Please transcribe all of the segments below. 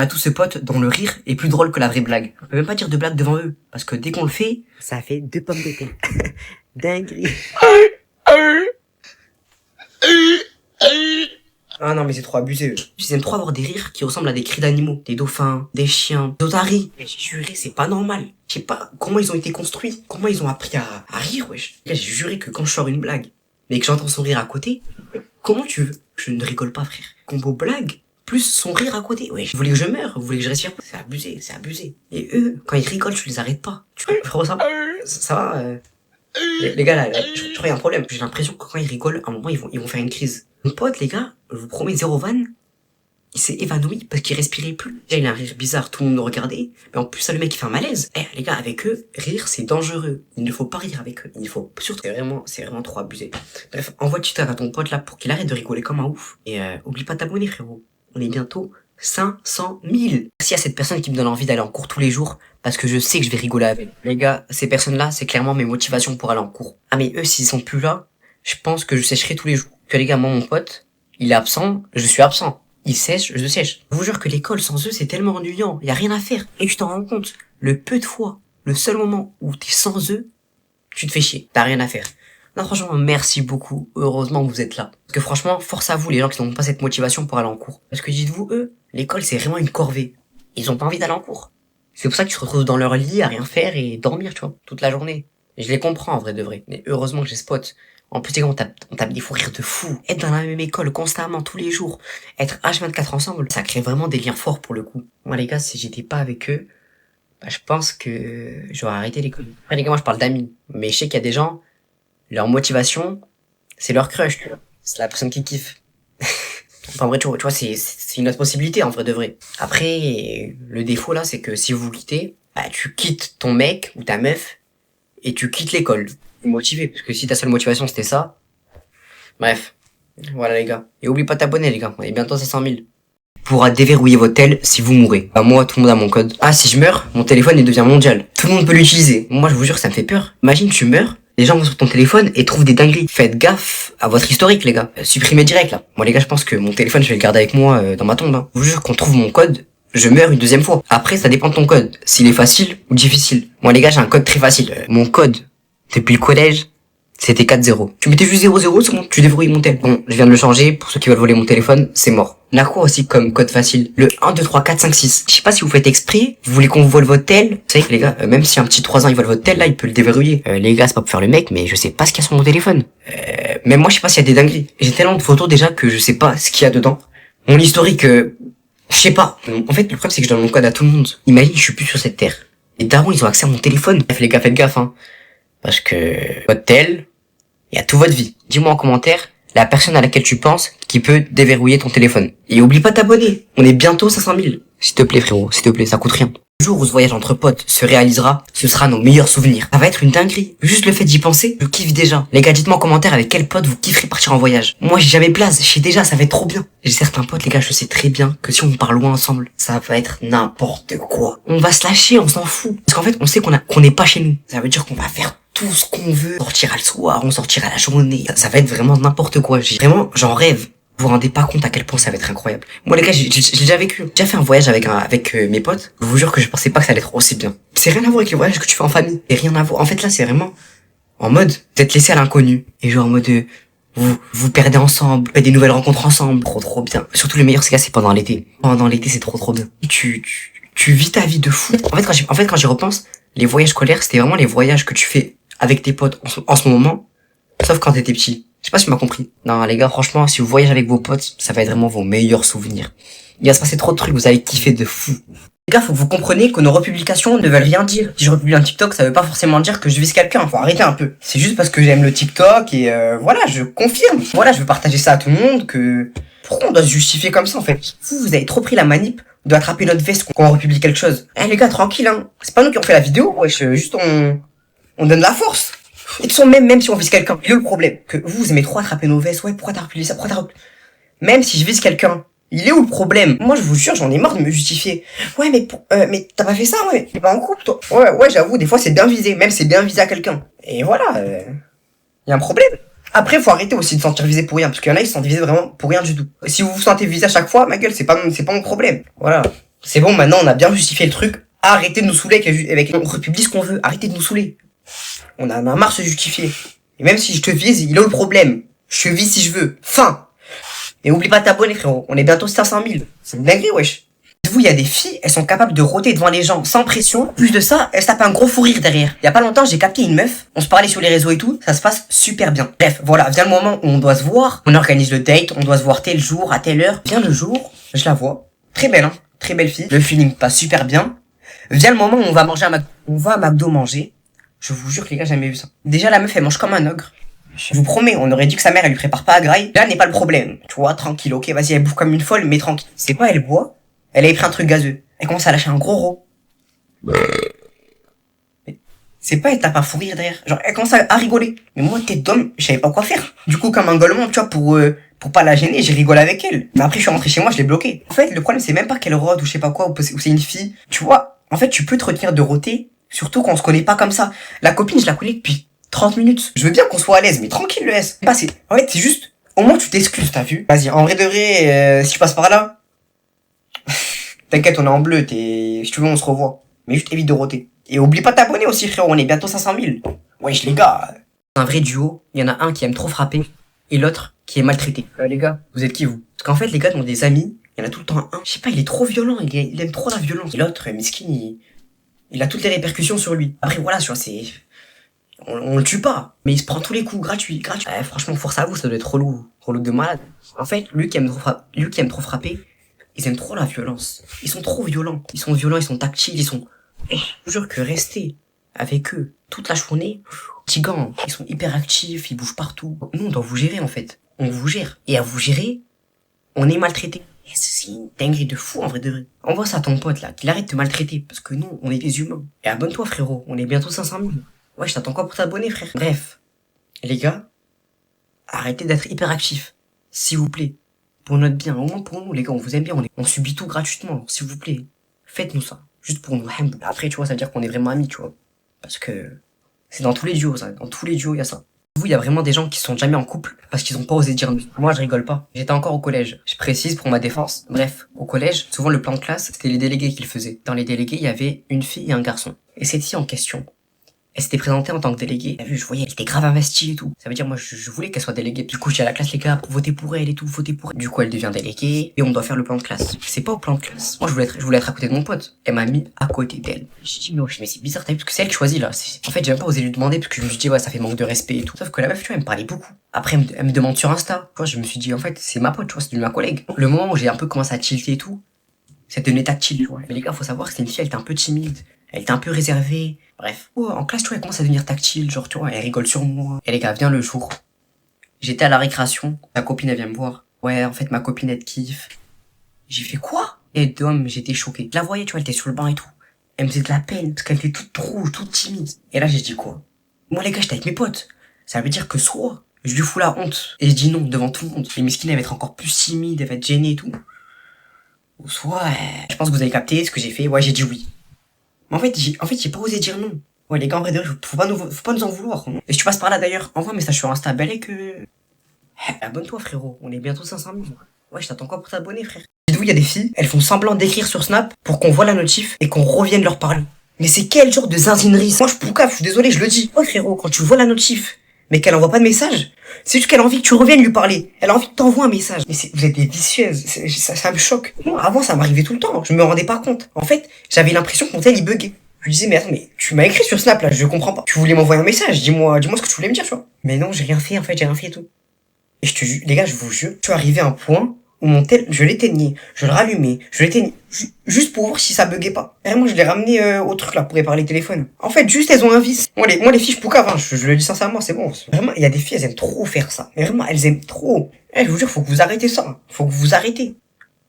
tous ce pote dont le rire est plus drôle que la vraie blague. On peut même pas dire de blague devant eux, parce que dès qu'on le fait, ça fait 2 pommes de terre. Dinguerie. Ah non mais c'est trop abusé eux. Ils aiment trop avoir des rires qui ressemblent à des cris d'animaux. Des dauphins, des chiens, des otaries. Mais j'ai juré, c'est pas normal. Je sais pas comment ils ont été construits. Comment ils ont appris à rire, wesh. Là, j'ai juré que quand je sors une blague, mais que j'entends son rire à côté, comment tu veux? Je ne rigole pas, frère. Combo blague, plus son rire à côté. Wesh, vous voulez que je meure? Vous voulez que je respire pas? C'est abusé, c'est abusé. Et eux, quand ils rigolent, je les arrête pas. Tu vois, ça va les gars, là, je crois qu'il y a un problème. J'ai l'impression que quand ils rigolent, à un moment, ils vont faire une crise. Mon pote, les gars, je vous promets, zéro van, il s'est évanoui parce qu'il respirait plus. Déjà, il a un rire bizarre, tout le monde le regardait. Mais en plus, ça, le mec, il fait un malaise. Eh, les gars, avec eux, rire, c'est dangereux. Il ne faut pas rire avec eux. Il faut surtout, c'est vraiment trop abusé. Bref, envoie TikTok à ton pote, là, pour qu'il arrête de rigoler comme un ouf. Et, oublie pas de t'abonner, frérot. On est bientôt 500 000. Merci à cette personne qui me donne envie d'aller en cours tous les jours, parce que je sais que je vais rigoler avec. Les gars, ces personnes-là, c'est clairement mes motivations pour aller en cours. Ah, mais eux, s'ils sont plus là, je pense que je sécherai tous les jours. Que les gars, moi, mon pote, il est absent, je suis absent. Il sèche, je sèche. Je vous jure que l'école sans eux, c'est tellement ennuyant. Y a rien à faire. Et tu t'en rends compte. Le peu de fois, le seul moment où t'es sans eux, tu te fais chier. T'as rien à faire. Non, franchement, merci beaucoup. Heureusement que vous êtes là. Parce que franchement, force à vous, les gens qui n'ont pas cette motivation pour aller en cours. Parce que dites-vous, eux, l'école, c'est vraiment une corvée. Ils ont pas envie d'aller en cours. C'est pour ça qu'ils se retrouvent dans leur lit à rien faire et dormir, tu vois, toute la journée. Et je les comprends, en vrai de vrai. Mais heureusement que j'ai ce pote. En plus, les gars, on tape des fous rires de fou. Être dans la même école constamment, tous les jours, être H24 ensemble, ça crée vraiment des liens forts pour le coup. Moi, les gars, si j'étais pas avec eux, bah, je pense que j'aurais arrêté l'école. Après, les gars, moi, je parle d'amis. Mais je sais qu'il y a des gens, leur motivation, c'est leur crush, tu vois. C'est la personne qui kiffe. Enfin, en vrai, tu vois, c'est une autre possibilité, en vrai de vrai. Après, le défaut, là, c'est que si vous vous quittez, bah, tu quittes ton mec ou ta meuf, et tu quittes l'école. Motivé, parce que si ta seule motivation c'était ça. Bref. Voilà les gars. Et oublie pas de t'abonner les gars, on est bientôt à 500 000. Pourra déverrouiller votre tel si vous mourrez. Bah moi, tout le monde a mon code. Ah, si je meurs, mon téléphone il devient mondial. Tout le monde peut l'utiliser. Moi je vous jure, ça me fait peur. Imagine tu meurs, les gens vont sur ton téléphone et trouvent des dingueries. Faites gaffe à votre historique les gars. Supprimez direct là. Moi les gars, je pense que mon téléphone je vais le garder avec moi dans ma tombe. Hein. Je vous jure qu'on trouve mon code, je meurs une deuxième fois. Après ça dépend de ton code. S'il est facile ou difficile. Moi les gars, j'ai un code très facile. Mon code, depuis le collège, c'était 4-0. Tu mettais juste 0-0, c'est bon, tu déverrouilles mon tel. Bon, je viens de le changer, pour ceux qui veulent voler mon téléphone, c'est mort. On a quoi aussi comme code facile? Le 1, 2, 3, 4, 5, 6. Je sais pas si vous faites exprès, vous voulez qu'on vous vole votre tel. Vous savez que les gars, même si un petit 3 ans il vole votre tel, là, il peut le déverrouiller. Les gars, c'est pas pour faire le mec, mais je sais pas ce qu'il y a sur mon téléphone. Même moi, je sais pas s'il y a des dingueries. J'ai tellement de photos déjà que je sais pas ce qu'il y a dedans. Mon historique, je sais pas. En fait, le problème, c'est que je donne mon code à tout le monde. Imagine, je suis plus sur cette terre. Les darons, ils ont accès à mon téléphone. Bref, les gars, faites gaffe, hein. Parce que votre tel, il y a toute votre vie. Dis-moi en commentaire la personne à laquelle tu penses qui peut déverrouiller ton téléphone. Et oublie pas de t'abonner. On est bientôt 500 000. S'il te plaît frérot, s'il te plaît, ça coûte rien. Le jour où ce voyage entre potes se réalisera, ce sera nos meilleurs souvenirs. Ça va être une dinguerie. Juste le fait d'y penser, je kiffe déjà. Les gars, dites-moi en commentaire avec quel pote vous kifferez partir en voyage. Moi, j'ai jamais place, je sais déjà, ça va être trop bien. J'ai certains potes, les gars, je sais très bien que si on part loin ensemble, ça va être n'importe quoi. On va se lâcher, on s'en fout. Parce qu'en fait, on sait qu'on n'est pas chez nous. Ça veut dire qu'on va faire tout ce qu'on veut. On sortira le soir, on sortira la journée. Ça va être vraiment n'importe quoi. Vraiment, j'en rêve. Vous vous rendez pas compte à quel point ça va être incroyable. Moi les gars, j'ai déjà vécu. J'ai déjà fait un voyage avec mes potes. Je vous jure que je pensais pas que ça allait être aussi bien. C'est rien à voir avec les voyages que tu fais en famille. C'est rien à voir. En fait là, c'est vraiment en mode vous êtes laissé à l'inconnu. Et genre en mode vous perdez ensemble, vous faites des nouvelles rencontres ensemble. Trop bien. Surtout le meilleur, c'est pendant l'été. Pendant l'été, c'est trop bien. Et tu vis ta vie de fou. En fait quand j'y repense, les voyages scolaires, c'était vraiment les voyages que tu fais avec tes potes en ce moment. Sauf quand t'étais petit. Je sais pas si tu m'as compris. Non, les gars, franchement, si vous voyagez avec vos potes, ça va être vraiment vos meilleurs souvenirs. Il va se passer trop de trucs, vous allez kiffer de fou. Les gars, faut que vous compreniez que nos republications ne veulent rien dire. Si je republie un TikTok, ça veut pas forcément dire que je vise quelqu'un. Faut arrêter un peu. C'est juste parce que j'aime le TikTok et voilà, je confirme. Voilà, je veux partager ça à tout le monde que... Pourquoi on doit se justifier comme ça, en fait? Vous avez trop pris la manip de attraper notre veste quand on republie quelque chose. Eh les gars, tranquille, hein. C'est pas nous qui ont fait la vidéo, wesh, juste on donne la force. Et de toute façon, même si on vise quelqu'un, il y a le problème. Que vous aimez trop attraper nos vestes. Ouais, pourquoi t'as republié ça? Même si je vise quelqu'un, il est où le problème? Moi, je vous jure, j'en ai marre de me justifier. Ouais, mais t'as pas fait ça, ouais. T'es pas en couple, toi. Ouais, j'avoue, des fois, c'est bien visé. Même c'est bien visé à quelqu'un. Et voilà, y a un problème. Après, faut arrêter aussi de se sentir visé pour rien. Parce qu'il y en a, ils se sentent visés vraiment pour rien du tout. Si vous vous sentez visé à chaque fois, ma gueule, c'est pas mon problème. Voilà. C'est bon, maintenant, on a bien justifié le truc. Arrêtez de nous saouler avec on republie ce qu'on veut. Arrêtez de nous saouler. On en a marre de se justifier. Et même si je te vise, il a le problème. Je te vise si je veux. Fin. Et oublie pas de t'abonner, frérot. On est bientôt 500 000. C'est une dinguerie, wesh. Vous, il y a des filles, elles sont capables de rôter devant les gens sans pression. Plus de ça, elles se tapent un gros fou rire derrière. Il y a pas longtemps, j'ai capté une meuf. On se parlait sur les réseaux et tout. Ça se passe super bien. Bref, voilà. Vient le moment où on doit se voir. On organise le date. On doit se voir tel jour, à telle heure. Vient le jour. Je la vois. Très belle, hein. Très belle fille. Le feeling passe super bien. Vient le moment où on va manger on va à McDo manger. Je vous jure que les gars, j'ai jamais vu ça. Déjà, la meuf, elle mange comme un ogre. Je vous promets, on aurait dit que sa mère, elle lui prépare pas à graille. Là n'est pas le problème. Tu vois, tranquille, ok, vas-y, elle bouffe comme une folle, mais tranquille. C'est quoi, elle boit? Elle avait pris un truc gazeux. Elle commence à lâcher un gros rot. C'est pas, elle tape un fou rire derrière. Genre, elle commence à rigoler. Mais moi, tête d'homme, je savais pas quoi faire. Du coup, comme un golemon, tu vois, pour pas la gêner, j'ai rigolé avec elle. Mais après, je suis rentré chez moi, je l'ai bloqué. En fait, le problème, c'est même pas qu'elle rôde ou je sais pas quoi, ou c'est une fille. Tu vois, en fait, tu peux te retenir de rôter, surtout quand on se connaît pas comme ça. La copine, je la connais depuis 30 minutes. Je veux bien qu'on soit à l'aise, mais tranquille, le S. Bah, en fait, c'est juste, au moins, tu t'excuses, t'as vu? Vas-y, en vrai de vrai, si je passe par là, t'inquiète, on est en bleu, si tu veux, on se revoit. Mais juste évite de rôter. Et oublie pas de t'abonner aussi, frérot, on est bientôt 500 000. Wesh, les gars. Un vrai duo, il y en a un qui aime trop frapper, et l'autre qui est maltraité. Les gars, vous êtes qui, vous? Parce qu'en fait, les gars ont des amis, il y en a tout le temps un. Je sais pas, il est trop violent, il aime trop la violence. Et l'autre, miskin, il a toutes les répercussions sur lui. Après, voilà, tu vois, on le tue pas, mais il se prend tous les coups, gratuit. Franchement, force à vous, ça doit être relou de malade. En fait, lui qui aime trop frapper, ils aiment trop la violence. Ils sont trop violents. Ils sont tactiles, je vous jure que rester avec eux toute la journée, petits gants, ils sont hyper actifs, ils bougent partout. Nous, on doit vous gérer, en fait. On vous gère. Et à vous gérer, on est maltraité. C'est une dinguerie de fou, en vrai de vrai. Envoie ça à ton pote, là, qu'il arrête de te maltraiter, parce que nous, on est des humains. Et abonne-toi, frérot, on est bientôt 500 000. Ouais, je t'attends quoi pour t'abonner, frère? Bref. Les gars, arrêtez d'être hyper actifs. S'il vous plaît. Pour notre bien, au moins pour nous, les gars, on vous aime bien, on subit tout gratuitement, s'il vous plaît. Faites-nous ça. Juste pour nous. Après, tu vois, ça veut dire qu'on est vraiment amis, tu vois. Parce que c'est dans tous les duos, ça. Dans tous les duos, il y a ça. Vous, il y a vraiment des gens qui sont jamais en couple parce qu'ils ont pas osé dire non. Moi, je rigole pas. J'étais encore au collège. Je précise pour ma défense. Bref, au collège, souvent le plan de classe, c'était les délégués qui le faisaient. Dans les délégués, il y avait une fille et un garçon. Et cette fille en question, elle s'était présentée en tant que déléguée. T'as vu, je voyais, elle était grave investie et tout. Ça veut dire, moi, je voulais qu'elle soit déléguée. Du coup, j'ai à la classe, les gars, votez pour elle et tout, votez pour elle. Du coup, elle devient déléguée et on doit faire le plan de classe. C'est pas au plan de classe. Moi, je voulais être à côté de mon pote. Elle m'a mis à côté d'elle. J'ai dit, mais c'est bizarre, t'as vu, parce que c'est elle qui choisit, là. En fait, j'ai même pas osé lui demander parce que je me suis dit, ouais, ça fait manque de respect et tout. Sauf que la meuf, tu vois, elle me parlait beaucoup. Après, elle me demande sur Insta. Tu vois, je me suis dit, en fait, c'est ma pote, tu vois, c'est ma collègue. Le moment où j'ai un peu commencé à tilter et tout, c'était devenu tactile, tu vois. Mais les gars, faut savoir que c'est une fille, elle était un peu timide. Elle était un peu réservée. Bref. Oh, en classe, tu vois, elle commence à devenir tactile. Genre, tu vois, elle rigole sur moi. Et les gars, vient le jour. J'étais à la récréation. Ma copine, elle vient me voir. Ouais, en fait, ma copine, elle te kiffe. J'ai fait quoi? Et d'homme, j'étais choqué. Je la voyais, tu vois, elle était sur le banc et tout. Elle me faisait de la peine, parce qu'elle était toute rouge, toute timide. Et là, j'ai dit quoi? Moi, les gars, j'étais avec mes potes. Ça veut dire que soit, je lui fous la honte. Et je dis non, devant tout le monde. Les miskines, elle va être encore plus timide, elle va être gênée et tout. Ou soit, je pense que vous avez capté ce que j'ai fait. Ouais, j'ai dit oui. Mais en fait, j'ai pas osé dire non. Ouais, les gars, en vrai, faut pas nous en vouloir. Et si tu passes par là, d'ailleurs, envoie un message sur Insta, et que... Abonne-toi, frérot. On est bientôt 500 000. Ouais, je t'attends quoi pour t'abonner, frère? Dites-vous, il y a des filles, elles font semblant d'écrire sur Snap pour qu'on voit la notif et qu'on revienne leur parler. Mais c'est quel genre de zinzinerie? Moi, je poucave, je suis désolé, je le dis. Oh, frérot, quand tu vois la notif, mais qu'elle envoie pas de message, c'est juste qu'elle a envie que tu reviennes lui parler. Elle a envie que t'envoies un message. Mais vous êtes des vicieuses. Ça me choque. Moi, avant, ça m'arrivait tout le temps. Je me rendais pas compte. En fait, j'avais l'impression que mon tel, il buguait. Je lui disais, mais attends, mais tu m'as écrit sur Snap, là, je comprends pas. Tu voulais m'envoyer un message, dis-moi ce que tu voulais me dire, tu vois. Mais non, j'ai rien fait, en fait, j'ai rien fait et tout. Et je te jure, les gars, je vous jure, je suis arrivé à un point où mon tel, je l'éteignais, je le rallumais, je l'éteignais, juste pour voir si ça buguait pas. Et moi, je l'ai ramené au truc, là, pour réparer les téléphones. En fait, juste, elles ont un vice. Moi, les filles, je poucave, hein, je le dis sincèrement, c'est bon. Vraiment, il y a des filles, elles aiment trop faire ça. Mais vraiment, elles aiment trop. Je vous jure, faut que vous arrêtez ça. Faut que vous arrêtez.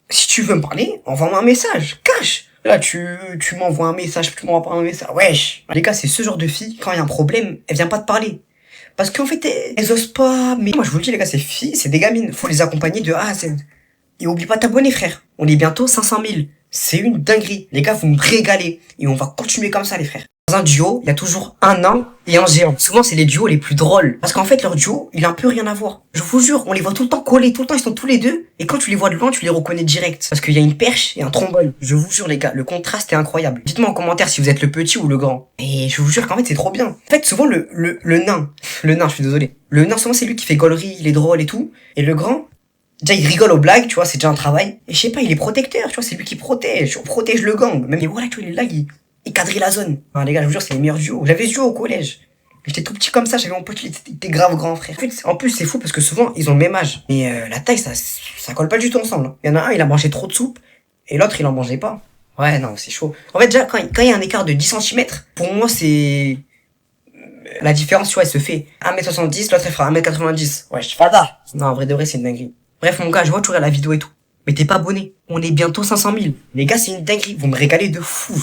Si tu veux me parler, envoie-moi un message, cache. Là, tu m'envoies un message, tu m'envoies pas un message. Wesh. Les gars, c'est ce genre de fille, quand il y a un problème, elle vient pas te parler. Parce qu'en fait, elles osent pas, mais moi, je vous le dis, les gars, ces filles, c'est des gamines. Faut les accompagner de A à Z. Et oublie pas de t'abonner, frère. On est bientôt 500 000. C'est une dinguerie. Les gars, vous me régalez. Et on va continuer comme ça, les frères. Dans un duo, il y a toujours un nain et un géant. Souvent, c'est les duos les plus drôles. Parce qu'en fait, leur duo, il a un peu rien à voir. Je vous jure, on les voit tout le temps collés, tout le temps, ils sont tous les deux. Et quand tu les vois de loin, tu les reconnais direct. Parce qu'il y a une perche et un trombone. Je vous jure, les gars, le contraste est incroyable. Dites-moi en commentaire si vous êtes le petit ou le grand. Et je vous jure qu'en fait, c'est trop bien. En fait, souvent, le nain, je suis désolé. Le nain, souvent, c'est lui qui fait gaulerie, il est drôle et tout. Et le grand, déjà, il rigole aux blagues, tu vois, c'est déjà un travail. Et je sais pas, il est protecteur, tu vois, c'est lui qui protège. On protège le gang. Même, voilà, tu vois, il est là, il quadrille la zone. Enfin, les gars, je vous jure, c'est les meilleurs duos. J'avais ce duo au collège. J'étais tout petit comme ça, j'avais mon pote, il était grave grand, frère. En plus, c'est fou parce que souvent, ils ont le même âge. Mais la taille, ça colle pas du tout ensemble. Hein. Il y en a un, il a mangé trop de soupe, et l'autre, il en mangeait pas. Ouais, non, c'est chaud. En fait, déjà, quand il y a un écart de 10 centimètres, pour moi, c'est... La différence, tu vois, elle se fait 1m70, l'autre, elle fera 1m90. Ouais, je fais ça. Non, en vrai de vrai, c'est une dinguerie. Bref, mon gars, je vois, tu regardes la vidéo et tout. Mais t'es pas abonné. On est bientôt 500 000. Les gars, c'est une dinguerie. Vous me régalez de fou.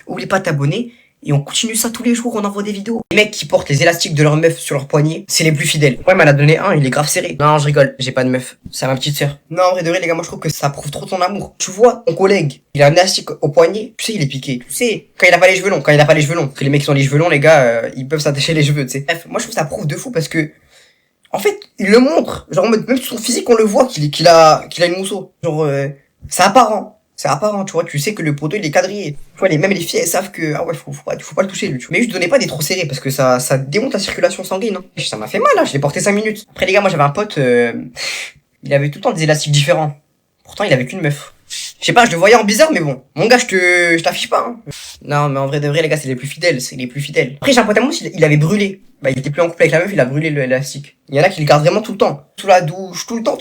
Oublie pas de t'abonner. Et on continue ça tous les jours, on envoie des vidéos. Les mecs qui portent les élastiques de leur meuf sur leur poignet, c'est les plus fidèles. Ouais, m'en a donné un, il est grave serré. Non, je rigole, j'ai pas de meuf. C'est ma petite sœur. Non, en vrai de vrai, les gars, moi je trouve que ça prouve trop ton amour. Tu vois, ton collègue, il a un élastique au poignet, tu sais, il est piqué. Tu sais, quand il a pas les cheveux longs, Parce que les mecs qui ont les cheveux longs, les gars, ils peuvent s'attacher les cheveux, tu sais. Bref, moi je trouve que ça prouve de fou parce que, en fait, il le montre. Genre, même sur son physique, on le voit qu'il a une mousseau. Genre, c'est apparent. C'est apparent, tu vois, tu sais que le poteau il est quadrillé. Tu vois, même les filles elles savent que, ah ouais, faut pas le toucher, lui, tu vois. Mais juste donnez pas des trop serrés parce que ça démonte la circulation sanguine, hein. Ça m'a fait mal, là, je l'ai porté 5 minutes. Après, les gars, moi j'avais un pote, il avait tout le temps des élastiques différents. Pourtant, il avait qu'une meuf. Je sais pas, je le voyais en bizarre, mais bon. Mon gars, je t'affiche pas, hein. Non, mais en vrai de vrai, les gars, c'est les plus fidèles, Après, j'ai un pote à moi, il avait brûlé. Bah, il était plus en couple avec la meuf, il a brûlé l'élastique. Il y en a qui le gardent vraiment tout le temps. Sous la douche, tout le temps.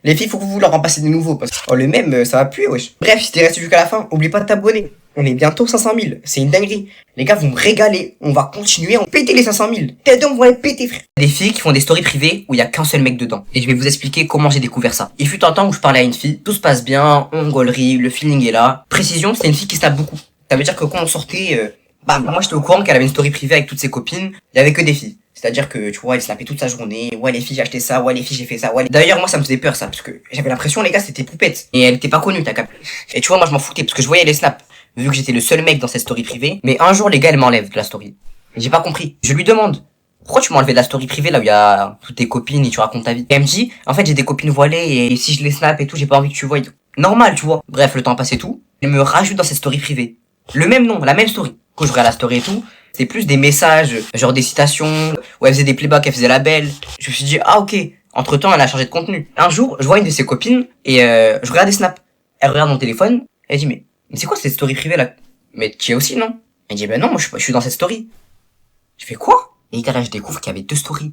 Les filles, faut que vous leur en passez des nouveaux, parce que, oh, le même, ça va puer, wesh. Bref, si t'es resté jusqu'à la fin, oublie pas de t'abonner. On est bientôt 500 000. C'est une dinguerie. Les gars, vous me régalez. On va continuer, on péter les 500 000. Tes deux, on va les péter, frère. Des filles qui font des stories privées où il y a qu'un seul mec dedans. Et je vais vous expliquer comment j'ai découvert ça. Il fut un temps où je parlais à une fille. Tout se passe bien, on gaulerie, le feeling est là. Précision, c'est une fille qui se tape beaucoup. Ça veut dire que quand on sortait, moi j'étais au courant qu'elle avait une story privée avec toutes ses copines. Il y avait que des filles. C'est-à-dire que, tu vois, elle snappait toute sa journée. Ouais, les filles, j'ai acheté ça. Ouais, les filles, j'ai fait ça. Ouais. D'ailleurs, moi, ça me faisait peur, ça. Parce que j'avais l'impression, les gars, c'était poupette. Et elle était pas connue, t'as capté. Et tu vois, moi, je m'en foutais. Parce que je voyais les snaps. Vu que j'étais le seul mec dans cette story privée. Mais un jour, les gars, elle m'enlève de la story. Et j'ai pas compris. Je lui demande. Pourquoi tu m'as enlevé de la story privée, là où il y a toutes tes copines et tu racontes ta vie? Et elle me dit, en fait, j'ai des copines voilées et si je les snap et tout, j'ai pas envie que tu vois et tout. Normal, tu vois. Bref, le temps passe et tout. Elle me rajoute dans cette story privée. Le même nom, la même story. Quand je regarde la story et tout, c'est plus des messages, genre des citations, où elle faisait des playbacks, elle faisait la belle. Je me suis dit, ah ok. Entre temps, elle a changé de contenu. Un jour, je vois une de ses copines, et je regarde des snaps. Elle regarde mon téléphone, elle dit, mais c'est quoi cette story privée là? Mais tu y es aussi, non? Elle dit, ben non, moi je suis dans cette story. Je fais quoi? Et là, je découvre qu'il y avait deux stories.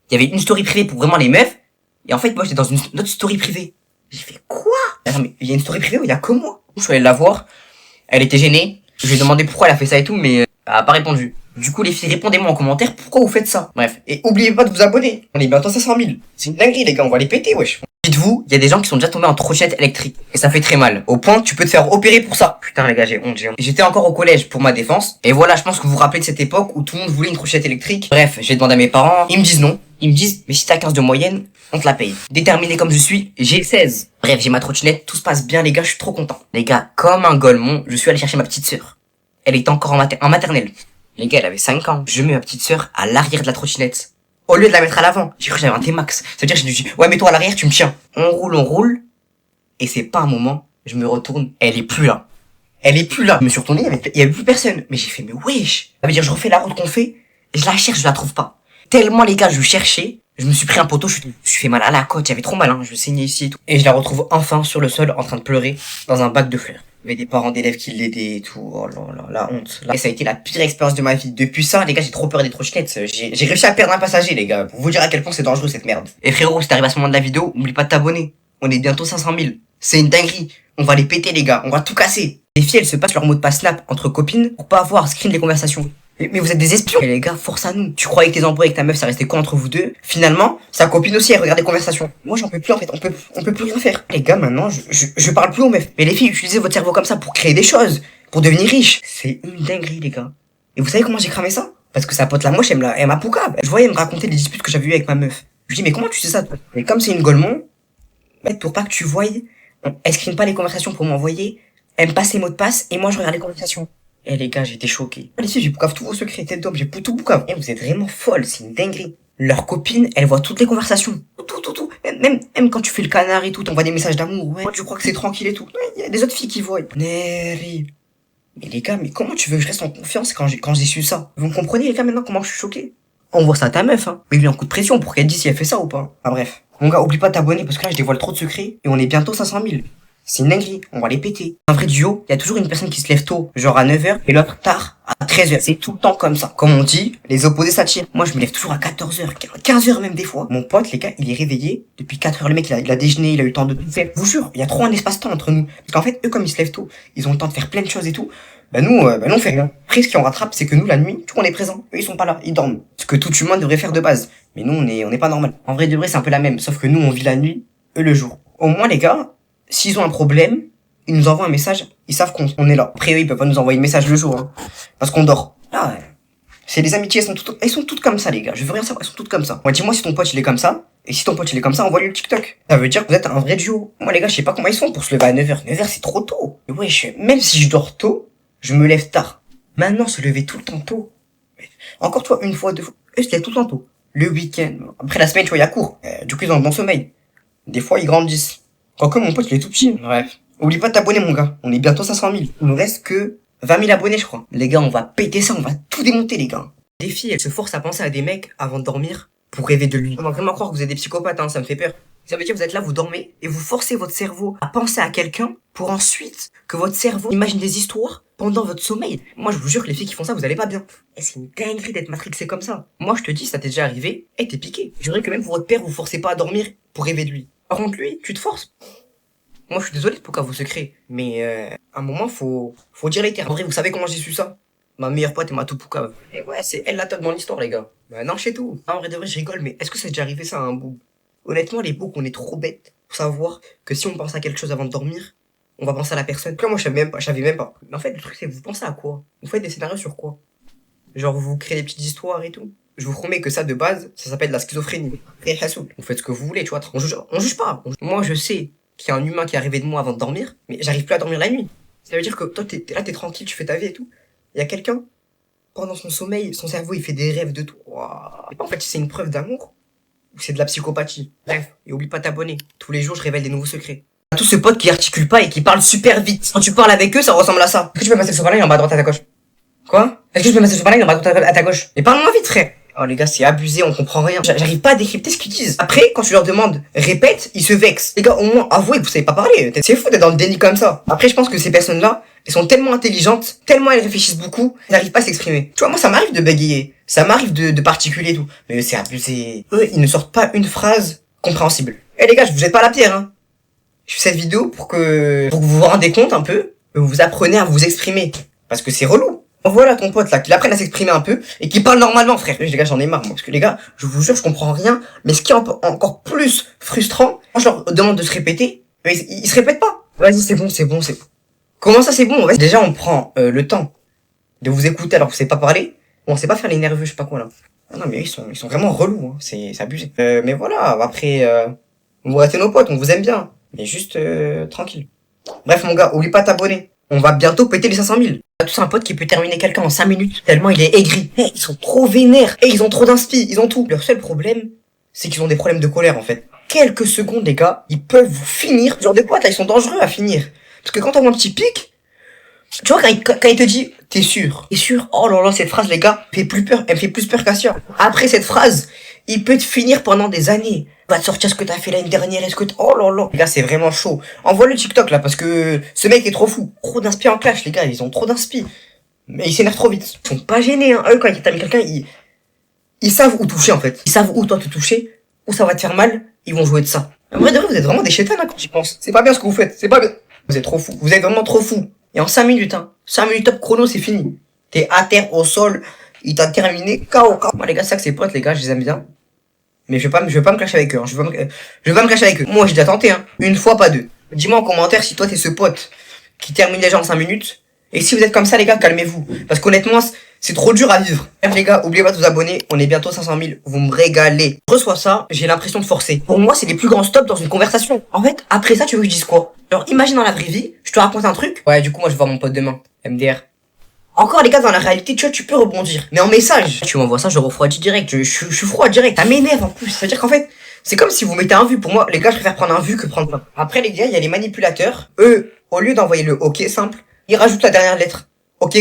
Il y avait une story privée pour vraiment les meufs, et en fait, moi j'étais dans une autre story privée. J'ai fait quoi? Attends, mais il y a une story privée où il y a que moi. Je suis allé la voir, elle était gênée. Je lui ai demandé pourquoi elle a fait ça et tout, mais elle a pas répondu. Du coup, les filles, répondez-moi en commentaire pourquoi vous faites ça. Bref. Et oubliez pas de vous abonner. On est bientôt à 500 000. C'est une dinguerie, les gars. On va les péter, wesh. Dites-vous, il y a des gens qui sont déjà tombés en trottinette électrique. Et ça fait très mal. Au point que tu peux te faire opérer pour ça. Putain, les gars, j'ai honte. J'étais encore au collège pour ma défense. Et voilà, je pense que vous vous rappelez de cette époque où tout le monde voulait une trottinette électrique. Bref, j'ai demandé à mes parents. Ils me disent non. Ils me disent, mais si t'as 15 de moyenne, on te la paye. Déterminé comme je suis, j'ai 16. Bref, j'ai ma trottinette. Tout se passe bien, les gars. Je suis trop content. Les gars, comme un golemon, je suis allé chercher ma petite sœur. Elle était encore en maternelle. Les gars, elle avait 5 ans. Je mets ma petite sœur à l'arrière de la trottinette. Au lieu de la mettre à l'avant. J'ai cru que j'avais un T-Max. Ça veut dire que j'ai dit, ouais, mets-toi à l'arrière, tu me tiens. On roule. Et c'est pas un moment, je me retourne. Elle est plus là. Je me suis retourné, il y avait plus personne. Mais j'ai fait, mais wesh. Ça veut dire, je refais la route qu'on fait. Je la cherche, je la trouve pas. Tellement, les gars, je cherchais. Je me suis pris un poteau, je suis fait mal à la côte. J'avais trop mal, hein. Je saignais ici et tout. Et je la retrouve enfin sur le sol, en train de pleurer, dans un bac de fleurs. Il y avait des parents d'élèves qui l'aidaient et tout. Oh là là, la honte. Et ça a été la pire expérience de ma vie. Depuis ça, les gars, j'ai trop peur des trottinettes. J'ai réussi à perdre un passager, les gars. Pour vous dire à quel point c'est dangereux, cette merde. Et frérot, si t'arrives à ce moment de la vidéo, oublie pas de t'abonner. On est bientôt 500 000. C'est une dinguerie. On va les péter, les gars. On va tout casser. Les filles, elles se passent leur mot de passe Snap entre copines pour pas avoir screen les conversations. Mais vous êtes des espions. Et les gars, force à nous. Tu croyais que tes embrouilles avec ta meuf, ça restait quoi entre vous deux? Finalement, sa copine aussi, elle regarde les conversations. Moi, j'en peux plus, en fait. On peut plus rien faire. Les gars, maintenant, je parle plus aux meufs. Mais les filles, utilisez votre cerveau comme ça pour créer des choses. Pour devenir riche. C'est une dinguerie, les gars. Et vous savez comment j'ai cramé ça? Parce que sa pote la moche, elle m'a poucave. Je voyais me raconter les disputes que j'avais eues avec ma meuf. Je lui dis, mais comment tu sais ça, toi? Et comme c'est une golemon, pour pas que tu voyes, elle screen pas les conversations pour m'envoyer. Elle me passe les mots de passe et moi je regarde les conversations. Eh les gars, j'étais choqué. Allez, si, j'ai boucave tous vos secrets, tête d'homme, j'ai tout boucave. Eh, vous êtes vraiment folle, c'est une dinguerie. Leur copine, elle voit toutes les conversations. Tout. Même quand tu fais le canard et tout, t'envoies des messages d'amour. Ouais, tu crois que c'est tranquille et tout. Il y a des autres filles qui voient. Neri. Mais les gars, mais comment tu veux que je reste en confiance quand j'ai su ça? Vous me comprenez les gars maintenant comment je suis choqué? On voit ça à ta meuf, hein. Mais il y a un coup de pression pour qu'elle dise si elle fait ça ou pas. Enfin bref. Mon gars, oublie pas de t'abonner parce que là je dévoile trop de secrets et on est bientôt 500 000. C'est une dinguerie, on va les péter. Un vrai duo, il y a toujours une personne qui se lève tôt, genre à 9h, et l'autre tard, à 13h. C'est tout le temps comme ça. Comme on dit, les opposés s'attirent. Moi, je me lève toujours à 14h, 15h même des fois. Mon pote, les gars, il est réveillé depuis 4h. Le mec, il a déjeuné, il a eu le temps de tout faire. Je vous jure, il y a trop un espace-temps entre nous. Parce qu'en fait, eux, comme ils se lèvent tôt, ils ont le temps de faire plein de choses et tout. Nous, on fait rien. Après, ce qui en rattrape, c'est que nous, la nuit, tout le monde est présent. Eux, ils sont pas là, ils dorment. Ce que tout humain devrait faire de base. Mais nous, on est pas normal. En vrai de vrai, c'est un peu la même. Sauf que nous, on vit la nuit, eux, le jour. Au moins, les gars, s'ils ont un problème, ils nous envoient un message, ils savent qu'on est là. Après, eux, ils peuvent pas nous envoyer un message le jour, hein, parce qu'on dort. Là, c'est les amitiés, elles sont toutes comme ça, les gars. Je veux rien savoir, elles sont toutes comme ça. Moi, dis-moi si ton pote, il est comme ça. Et si ton pote, il est comme ça, envoie-lui le TikTok. Ça veut dire que vous êtes un vrai duo. Moi, les gars, je sais pas comment ils font pour se lever à 9h. 9h, c'est trop tôt. Mais ouais, même si je dors tôt, je me lève tard. Maintenant, se lever tout le temps tôt. Encore toi, une fois, deux fois. Eux, se lèvent tout le temps tôt. Le week-end. Après la semaine, tu vois, il y a cours. Du coup, ils ont un bon sommeil. Des fois, ils grandissent. Quoique, mon pote, il est tout petit. Bref. Oublie pas de t'abonner, mon gars. On est bientôt 500 000. Il nous reste que 20 000 abonnés, je crois. Les gars, on va péter ça, on va tout démonter, les gars. Les filles, elles se forcent à penser à des mecs avant de dormir pour rêver de lui. On va vraiment croire que vous êtes des psychopathes, hein, ça me fait peur. Ça veut dire que vous êtes là, vous dormez, et vous forcez votre cerveau à penser à quelqu'un pour ensuite que votre cerveau imagine des histoires pendant votre sommeil. Moi, je vous jure que les filles qui font ça, vous allez pas bien. Et c'est une dinguerie d'être matrixé comme ça. Moi, je te dis, ça t'est déjà arrivé, et t'es piqué. Je dirais que même pour votre père, vous forcez pas à dormir pour rêver de lui. Par contre, lui, tu te forces. Moi, je suis désolé de pourquoi vos secrets, mais à un moment, faut dire les termes. En vrai, vous savez comment j'ai su ça? Ma meilleure pote et ma tout poucave. Et ouais, c'est elle la top dans l'histoire, les gars. Bah non, je sais tout. En vrai de vrai, je rigole, mais est-ce que ça déjà arrivé ça à un bout? Honnêtement, les boucs, on est trop bêtes pour savoir que si on pense à quelque chose avant de dormir, on va penser à la personne. Après, moi, je savais même pas. Mais en fait, le truc, c'est que vous pensez à quoi? Vous faites des scénarios sur quoi? Genre, vous créez des petites histoires et tout. Je vous promets que ça, de base, ça s'appelle la schizophrénie. Et Hassoul, vous faites ce que vous voulez, tu vois. On juge pas. Moi, je sais qu'il y a un humain qui est arrivé de moi avant de dormir, mais j'arrive plus à dormir la nuit. Ça veut dire que toi, t'es là, t'es tranquille, tu fais ta vie et tout. Il y a quelqu'un, pendant son sommeil, son cerveau, il fait des rêves de tout. Waouh. Et en fait, c'est une preuve d'amour ou c'est de la psychopathie. Bref, et oublie pas de t'abonner. Tous les jours, je révèle des nouveaux secrets. À tous ces potes qui articulent pas et qui parlent super vite. Quand tu parles avec eux, ça ressemble à ça. Est-ce que tu peux passer sur Valin en bas à droite à ta gauche? Quoi? Est-ce que je peux passer sur Valin en bas à droite à ta gauche? Mais parle-moi vite, frère. Oh les gars, c'est abusé, on comprend rien. J'arrive pas à décrypter ce qu'ils disent. Après, quand tu leur demandes répète, ils se vexent. Les gars, au moins, avouez que vous savez pas parler. C'est fou d'être dans le déni comme ça. Après, je pense que ces personnes-là, elles sont tellement intelligentes, tellement elles réfléchissent beaucoup, elles n'arrivent pas à s'exprimer. Tu vois, moi, ça m'arrive de bégayer. Ça m'arrive de particuler et tout. Mais c'est abusé. Eux, ils ne sortent pas une phrase compréhensible. Eh les gars, je vous jette pas la pierre, hein. Je fais cette vidéo pour que vous vous rendez compte un peu, que vous apprenez à vous exprimer. Parce que c'est relou. Voilà ton pote là, qu'il apprenne à s'exprimer un peu et qu'il parle normalement, frère. Les gars, j'en ai marre, moi, parce que les gars, je vous jure, je comprends rien. Mais ce qui est encore plus frustrant, quand je leur demande de se répéter, ils se répètent pas. Vas-y, c'est bon. Comment ça, c'est bon? Déjà, on prend le temps de vous écouter alors que vous savez pas parler. On sait pas faire les nerveux, je sais pas quoi là. Ah non, mais ils sont vraiment relous, hein. C'est abusé. Mais voilà, après, vous restez nos potes, on vous aime bien. Mais juste tranquille. Bref, mon gars, oublie pas de t'abonner. On va bientôt péter les 500 000. On a tous un pote qui peut terminer quelqu'un en 5 minutes, tellement il est aigri. Hey, ils sont trop vénères. Hey, ils ont trop d'inspi, ils ont tout. Leur seul problème, c'est qu'ils ont des problèmes de colère, en fait. Quelques secondes, les gars, ils peuvent vous finir. Genre des potes, là, ils sont dangereux à finir. Parce que quand on voit un petit pic, tu vois, quand il te dit, t'es sûr? T'es sûr? Oh là là, cette phrase, les gars, elle me fait plus peur qu'Assia. Après cette phrase, il peut te finir pendant des années. Va te sortir ce que t'as fait l'année dernière, oh là là. Les gars, c'est vraiment chaud. Envoie le TikTok, là, parce que ce mec est trop fou. Trop d'inspi en clash, les gars, ils ont trop d'inspi. Mais ils s'énervent trop vite. Ils sont pas gênés, hein. Eux, quand ils t'aiment quelqu'un, ils savent où toucher, en fait. Ils savent où toi te toucher, où ça va te faire mal, ils vont jouer de ça. En vrai, de vrai, vous êtes vraiment des chétans, là, quand tu penses. C'est pas bien ce que vous faites, c'est pas bien. Vous êtes trop fous. Vous êtes vraiment trop fous. Et en 5 minutes, hein. 5 minutes top chrono, c'est fini. T'es à terre, au sol, il t'a terminé, KO. Moi, les gars, c'est ça que c'est potes, les gars, je les aime bien. Mais je vais pas me clasher avec eux, hein. Je vais pas me clasher avec eux. Moi, j'ai déjà tenté, hein. Une fois, pas deux. Dis-moi en commentaire si toi, t'es ce pote qui termine les gens en 5 minutes. Et si vous êtes comme ça, les gars, calmez-vous. Parce qu'honnêtement, c'est trop dur à vivre. Bref, les gars, oubliez pas de vous abonner. On est bientôt 500 000. Vous me régalez. Je reçois ça, j'ai l'impression de forcer. Pour moi, c'est les plus grands stops dans une conversation. En fait, après ça, tu veux que je dise quoi? Genre, imagine dans la vraie vie, je te raconte un truc. Ouais, du coup, moi, je vais voir mon pote demain. MDR. Encore les gars, dans la réalité, tu vois, tu peux rebondir. Mais en message, tu m'envoies ça, je refroidis direct. Je suis froid direct. Ça m'énerve en plus. C'est-à-dire qu'en fait, c'est comme si vous mettez un vu. Pour moi, les gars, je préfère prendre un vu que prendre pas. Après, les gars, il y a les manipulateurs. Eux, au lieu d'envoyer le OK simple, ils rajoutent la dernière lettre. OK,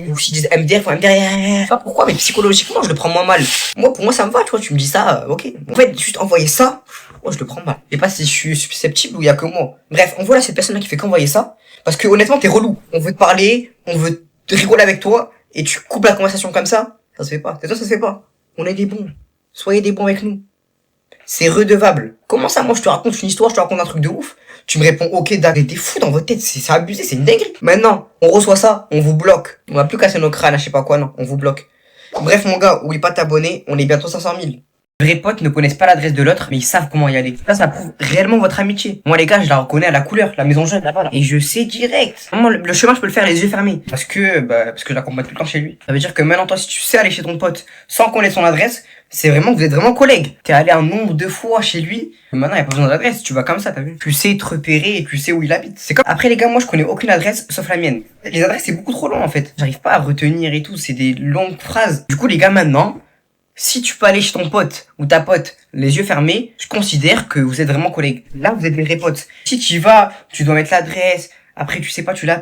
ou s'ils disent MDR, faut MDR. Je sais pas pourquoi, mais psychologiquement, je le prends moins mal. Moi, pour moi, ça me va, tu vois, tu me dis ça, OK. En fait, juste envoyer ça, moi, je le prends mal. Je sais pas si je suis susceptible ou il y a que moi. Bref, on voit là cette personne-là qui fait qu'envoyer ça. Parce que, honnêtement, t'es relou. On veut te parler, on veut rigoler avec toi, et tu coupes la conversation comme ça se fait pas. C'est toi, ça se fait pas. On est des bons. Soyez des bons avec nous. C'est redevable. Comment ça, moi, je te raconte une histoire, je te raconte un truc de ouf, tu me réponds OK, d'arrêter des fous dans votre tête, c'est abusé, c'est une dinguerie. Maintenant, on reçoit ça, on vous bloque. On va plus casser nos crânes, je sais pas quoi, non, on vous bloque. Bref, mon gars, oublie pas de t'abonner, on est bientôt 500 000. Vrais potes ne connaissent pas l'adresse de l'autre, mais ils savent comment y aller. Ça prouve réellement votre amitié. Moi, les gars, je la reconnais à la couleur, la maison jaune, là-bas, là. Et je sais direct. Vraiment, le chemin, je peux le faire les yeux fermés. Parce que je l'accompagne tout le temps chez lui. Ça veut dire que maintenant, toi, si tu sais aller chez ton pote sans connaître son adresse, c'est vraiment que vous êtes vraiment collègues. T'es allé un nombre de fois chez lui. Maintenant, y a pas besoin d'adresse. Tu vas comme ça, t'as vu? Tu sais te repérer et tu sais où il habite. C'est comme, après, les gars, moi, je connais aucune adresse sauf la mienne. Les adresses, c'est beaucoup trop long, en fait. J'arrive pas à retenir et tout. C'est des longues phrases. Du coup, les gars, maintenant, si tu peux aller chez ton pote ou ta pote les yeux fermés, je considère que vous êtes vraiment collègues. Là, vous êtes des vrais potes. Si tu y vas, tu dois mettre l'adresse. Après, tu sais pas, tu l'as.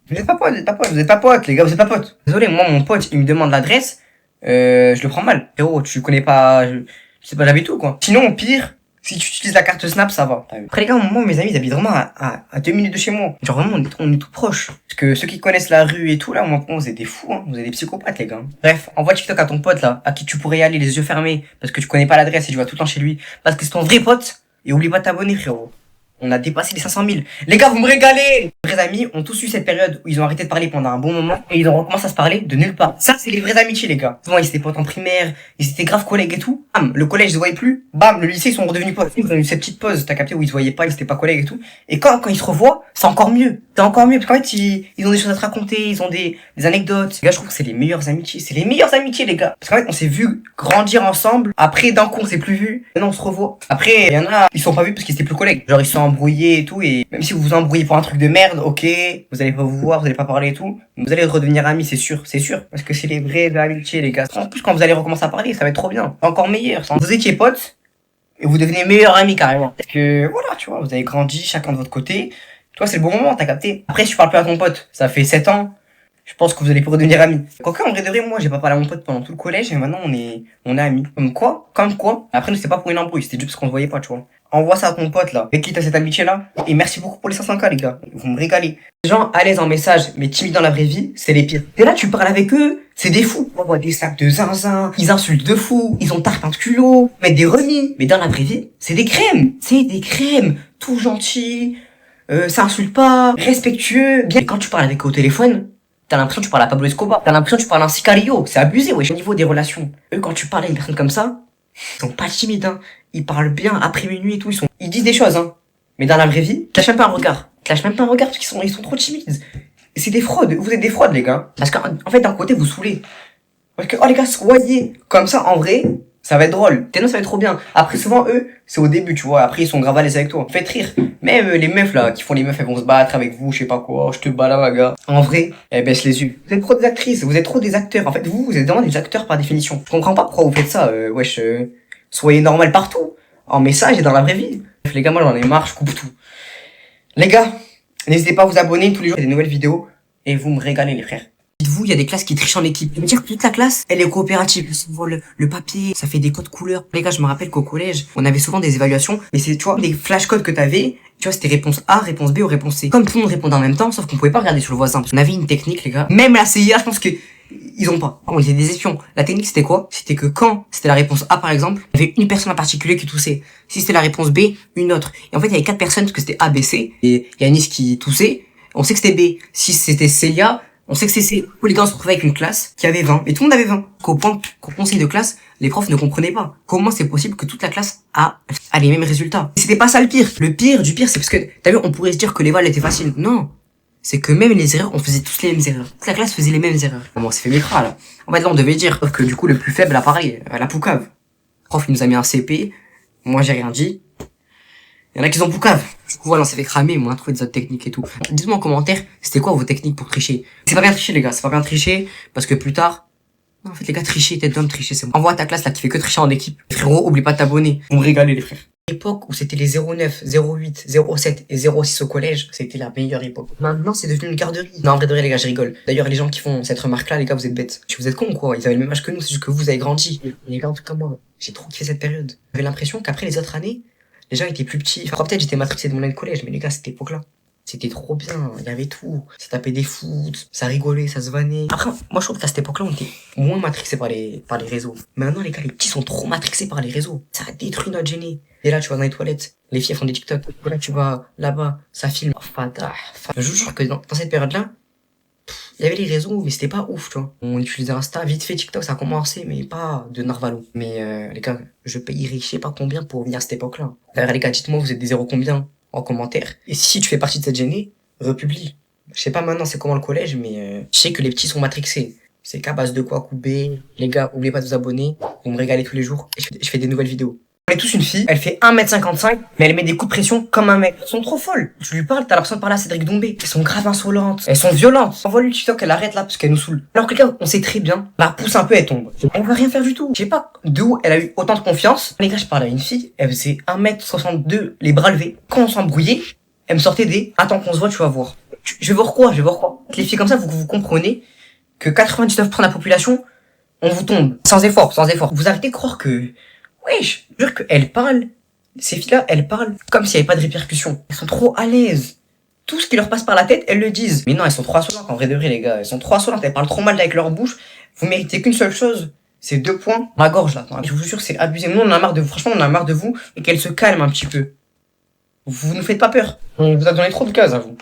Vous êtes pas potes, vous êtes pas potes, les gars, vous êtes pas potes. Désolé, moi, mon pote, il me demande l'adresse, je le prends mal. Frérot, tu connais pas, je sais pas, j'habite où, quoi. Sinon, au pire, si tu utilises la carte Snap, ça va. Après, les gars, moi, mes amis, ils habitent vraiment à 2 minutes de chez moi. Genre, vraiment, on est tout proche. Parce que ceux qui connaissent la rue et tout, là, moi, vous êtes des fous, hein. Vous êtes des psychopathes, les gars. Bref, envoie TikTok à ton pote, là, à qui tu pourrais y aller les yeux fermés, parce que tu connais pas l'adresse et tu vas tout le temps chez lui. Parce que c'est ton vrai pote. Et oublie pas de t'abonner, frérot. On a dépassé les 500 000. Les gars, vous me régalez! Les vrais amis ont tous eu cette période où ils ont arrêté de parler pendant un bon moment et ils ont recommencé à se parler de nulle part. Ça, c'est les vraies amitiés, les gars. Souvent, ils étaient potes en primaire, ils étaient grave collègues et tout. Bam, le collège, ils se voyaient plus. Bam, le lycée, ils sont redevenus potes. Ils ont eu cette petite pause, t'as capté, où ils se voyaient pas, ils étaient pas collègues et tout. Et quand ils se revoient, c'est encore mieux. C'est encore mieux, parce qu'en fait, ils ont des choses à te raconter, ils ont des anecdotes. Les gars, je trouve que c'est les meilleures amitiés. C'est les meilleures amitiés, les gars. Parce qu'en fait, on s'est vu grandir ensemble. Après, d'un coup, on s'est plus vu. Maintenant, on se revoit. Après, il y en a, ils sont pas vus parce qu'ils étaient plus collègues. Genre, ils se sont embrouillés et tout. Et même si vous vous embrouillez pour un truc de merde, ok, vous allez pas vous voir, vous allez pas parler et tout, vous allez redevenir amis, c'est sûr, parce que c'est les vraies amitiés, les gars. En plus, quand vous allez recommencer à parler, ça va être trop bien, encore meilleur. Vous étiez potes, et vous devenez meilleurs amis carrément. Parce que, voilà, tu vois, vous avez grandi chacun de votre côté. Toi, c'est le bon moment, t'as capté. Après, si tu parles plus à ton pote, ça fait 7 ans, je pense que vous allez pouvoir devenir amis. Quoique, en vrai de vrai, moi, j'ai pas parlé à mon pote pendant tout le collège, et maintenant, on est amis. Comme quoi. Après, nous, c'était pas pour une embrouille, c'était juste parce qu'on se voyait pas, tu vois. Envoie ça à ton pote, là. Avec qui t'as cette amitié-là. Et merci beaucoup pour les 500K, les gars. Vous me régalez. Les gens à l'aise en message, mais timides dans la vraie vie, c'est les pires. Et là, tu parles avec eux, c'est des fous. On voit des sacs de zinzin, ils insultent de fous, ils ont tarpin de culot, mettent des remis. Mais dans la vraie vie, c'est des crèmes. C'est des crèmes. Tout gentil, ça insulte pas, respectueux. Bien. Et quand tu parles avec eux au téléphone, t'as l'impression que tu parles à Pablo Escobar. T'as l'impression que tu parles à un sicario. C'est abusé, ouais. Au niveau des relations. Eux, quand tu parles à une personne comme ça, ils sont pas timides, hein. Ils parlent bien après minuit et tout. Ils disent des choses, hein. Mais dans la vraie vie, ils lâchent même pas un regard. Ils lâchent même pas un regard parce qu'ils sont trop timides. C'est des fraudes. Vous êtes des fraudes, les gars. Parce qu'en fait, d'un côté, vous saoulez. Parce que, oh, les gars, soyez comme ça, en vrai. Ça va être drôle. T'es non, ça va être trop bien. Après, souvent, eux, c'est au début, tu vois. Après, ils sont grave à l'aise avec toi. Faites rire. Même les meufs, là, qui font les meufs, elles vont se battre avec vous, je sais pas quoi. Je te bats là, ma gars. En vrai, elles baissent les yeux. Vous êtes trop des actrices. Vous êtes trop des acteurs. En fait, vous êtes vraiment des acteurs par définition. Je comprends pas pourquoi vous faites ça. Wesh, soyez normal partout. En message et dans la vraie vie. Les gars, moi, j'en ai marre. Je coupe tout. Les gars, n'hésitez pas à vous abonner. Tous les jours, il y a des nouvelles vidéos. Et vous me régalez, les frères. Dites-vous, il y a des classes qui trichent en équipe. Je veux dire que toute la classe, elle est coopérative. Ils se volent le papier, ça fait des codes couleurs. Les gars, je me rappelle qu'au collège, on avait souvent des évaluations, mais c'est, tu vois, les flashcodes que t'avais, tu vois, c'était réponse A, réponse B ou réponse C. Comme tout le monde répondait en même temps, sauf qu'on pouvait pas regarder sur le voisin. Parce qu'on avait une technique, les gars. Même la CIA, je pense que ils ont pas. Ils étaient des espions. La technique, c'était quoi? C'était que quand c'était la réponse A, par exemple, il y avait une personne en particulier qui toussait. Si c'était la réponse B, une autre. Et en fait, il y avait 4 personnes parce que c'était A, B, C. Et il y a Nice qui toussait. On sait que c'était B. Si c'était Célia, on sait que c'est C. Tous les gars, on se retrouvait avec une classe qui avait 20. Et tout le monde avait 20. Qu'au point qu'au conseil de classe, les profs ne comprenaient pas. Comment c'est possible que toute la classe a les mêmes résultats? C'était pas ça le pire. Le pire du pire, c'est parce que, t'as vu, on pourrait se dire que les vals étaient faciles. Non. C'est que même les erreurs, on faisait tous les mêmes erreurs. Toute la classe faisait les mêmes erreurs. Bon, c'est fait mécra, là. En fait, là, on devait dire que du coup, le plus faible, là, pareil, la poucave. Le prof, il nous a mis un CP. Moi, j'ai rien dit. Il y en a qui ont boucave. Du coup, voilà, on s'est fait cramer, mais on a trouvé des autres techniques et tout. Dites-moi en commentaire, c'était quoi vos techniques pour tricher? C'est pas bien tricher, les gars, c'est pas bien tricher, parce que plus tard, non, en fait, les gars, tricher, tête d'homme, tricher, c'est bon. Envoie à ta classe, là, qui fait que tricher en équipe. Frérot, oublie pas de t'abonner. Vous me régalez, les frères. L'époque où c'était les 09, 08, 07 et 06 au collège, c'était la meilleure époque. Maintenant, c'est devenu une garderie. Non, en vrai de vrai, les gars, je rigole. D'ailleurs, les gens qui font cette remarque-là, les gars, vous êtes bêtes. Vous êtes cons ou quoi? Ils avaient le même âge que nous, c'est juste que vous avez grandi. Les gars, en tout cas, moi, j'ai trop kiffé cette période. J'avais l'impression qu'après les autres années, les gens étaient plus petits. Enfin, peut-être j'étais matrixé de mon année de collège, mais les gars, cette époque-là, c'était trop bien. Il y avait tout. Ça tapait des foot, ça rigolait, ça se vannait. Après, moi, je trouve qu'à cette époque-là, on était moins matrixé par les réseaux. Maintenant, les gars, les petits sont trop matrixés par les réseaux. Ça a détruit notre génie. Et là, tu vas dans les toilettes, les filles elles font des TikTok. Et là, tu vas là-bas, ça filme. Je vous jure que dans cette période-là, il y avait les réseaux, mais c'était pas ouf, tu vois. On utilisait Insta, vite fait TikTok, ça a commencé, mais pas de Narvalo. Mais les gars, je payerais je sais pas combien pour venir à cette époque-là. D'ailleurs, les gars, dites-moi, vous êtes des zéros combien en commentaire. Et si tu fais partie de cette gênée, republie. Je sais pas maintenant c'est comment le collège, mais je sais que les petits sont matrixés. C'est qu'à base de quoi couper. Les gars, oubliez pas de vous abonner. Vous me régalez tous les jours. Et je fais des nouvelles vidéos. On est tous une fille, elle fait 1m55, mais elle met des coups de pression comme un mec. Elles sont trop folles. Tu lui parles, t'as l'impression de parler à Cédric Doumbé. Elles sont grave insolentes. Elles sont violentes. Envoie-lui le TikTok, elle arrête là parce qu'elle nous saoule. Alors que les gars, on sait très bien, la pousse un peu, elle tombe. Elle va rien faire du tout. Je sais pas d'où elle a eu autant de confiance. Les gars, je parlais à une fille, elle faisait 1m62, les bras levés. Quand on s'embrouillait, elle me sortait des attends qu'on se voit, tu vas voir. Je vais voir quoi. Les filles comme ça, vous comprenez que 99% de la population, on vous tombe. Sans effort. Vous arrêtez de croire que wesh, je jure qu'elles parlent, ces filles-là, elles parlent comme s'il n'y avait pas de répercussions. Elles sont trop à l'aise. Tout ce qui leur passe par la tête, elles le disent. Mais non, elles sont trop insolentes, en vrai de vrai, les gars. Elles sont trop insolentes, elles parlent trop mal avec leur bouche. Vous méritez qu'une seule chose, c'est 2 points dans la gorge, là. Je vous jure, c'est abusé. Nous, on a marre de vous. Franchement, on a marre de vous. Et qu'elles se calment un petit peu. Vous nous faites pas peur. On vous a donné trop de gaz à vous.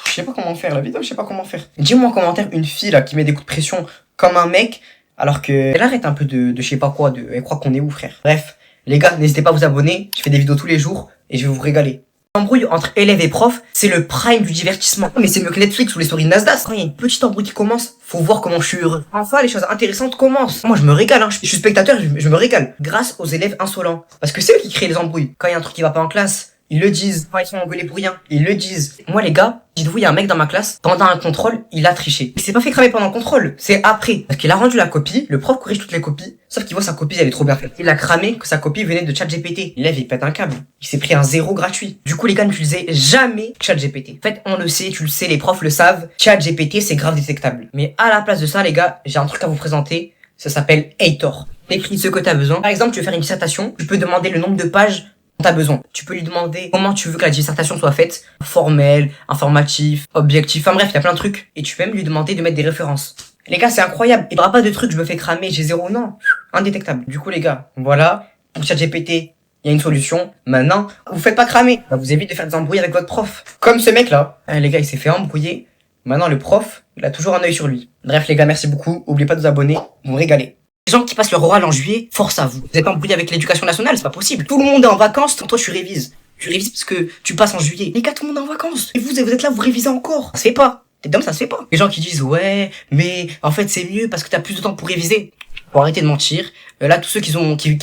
Je sais pas comment faire, la vidéo, je sais pas comment faire. Dis-moi en commentaire une fille, là, qui met des coups de pression comme un mec, alors que elle arrête un peu de je sais pas quoi, elle croit qu'on est où, frère. Bref, les gars, n'hésitez pas à vous abonner, je fais des vidéos tous les jours et je vais vous régaler. L'embrouille entre élèves et profs, c'est le prime du divertissement. Mais c'est mieux que Netflix ou les stories de Nasdaq. Quand il y a une petite embrouille qui commence, faut voir comment je suis heureux. Enfin, les choses intéressantes commencent. Moi, je me régale, hein. Je suis spectateur, je me régale. Grâce aux élèves insolents. Parce que c'est eux qui créent les embrouilles. Quand il y a un truc qui va pas en classe, ils le disent. Quand ils sont engueulés pour rien, ils le disent. Moi, les gars, dites-vous, il y a un mec dans ma classe, pendant un contrôle, il a triché. Il s'est pas fait cramer pendant le contrôle, c'est après. Parce qu'il a rendu la copie, le prof corrige toutes les copies, sauf qu'il voit sa copie, elle est trop bien faite. Il a cramé que sa copie venait de ChatGPT. L'élève, il pète un câble. Il s'est pris un 0 gratuit. Du coup, les gars, n'utilisez jamais ChatGPT. En fait, on le sait, tu le sais, les profs le savent, ChatGPT, c'est grave détectable. Mais à la place de ça, les gars, j'ai un truc à vous présenter, ça s'appelle Hathor. Écris ce que t'as besoin. Par exemple, tu veux faire une dissertation, tu peux demander le nombre de pages t'as besoin. Tu peux lui demander comment tu veux que la dissertation soit faite. Formel, informatif, objectif, enfin bref, il y a plein de trucs. Et tu peux même lui demander de mettre des références. Les gars, c'est incroyable. Il n'y aura pas de truc, je me fais cramer, j'ai 0, non. Indétectable. Du coup, les gars, voilà. Pour ChatGPT, il y a une solution. Maintenant, vous faites pas cramer. Ça vous évite de faire des embrouilles avec votre prof. Comme ce mec-là. Les gars, il s'est fait embrouiller. Maintenant, le prof, il a toujours un œil sur lui. Bref, les gars, merci beaucoup. N'oubliez pas de vous abonner. Vous me régalez. Les gens qui passent leur oral en juillet, force à vous. Vous êtes embrouillé avec l'éducation nationale, c'est pas possible. Tout le monde est en vacances, toi tu révises. Tu révises parce que tu passes en juillet. Les gars, tout le monde est en vacances. Et vous êtes là, vous révisez encore. Ça se fait pas. T'es d'homme, ça se fait pas. Les gens qui disent, ouais, mais en fait c'est mieux parce que t'as plus de temps pour réviser. Faut arrêter de mentir. Là, tous ceux qui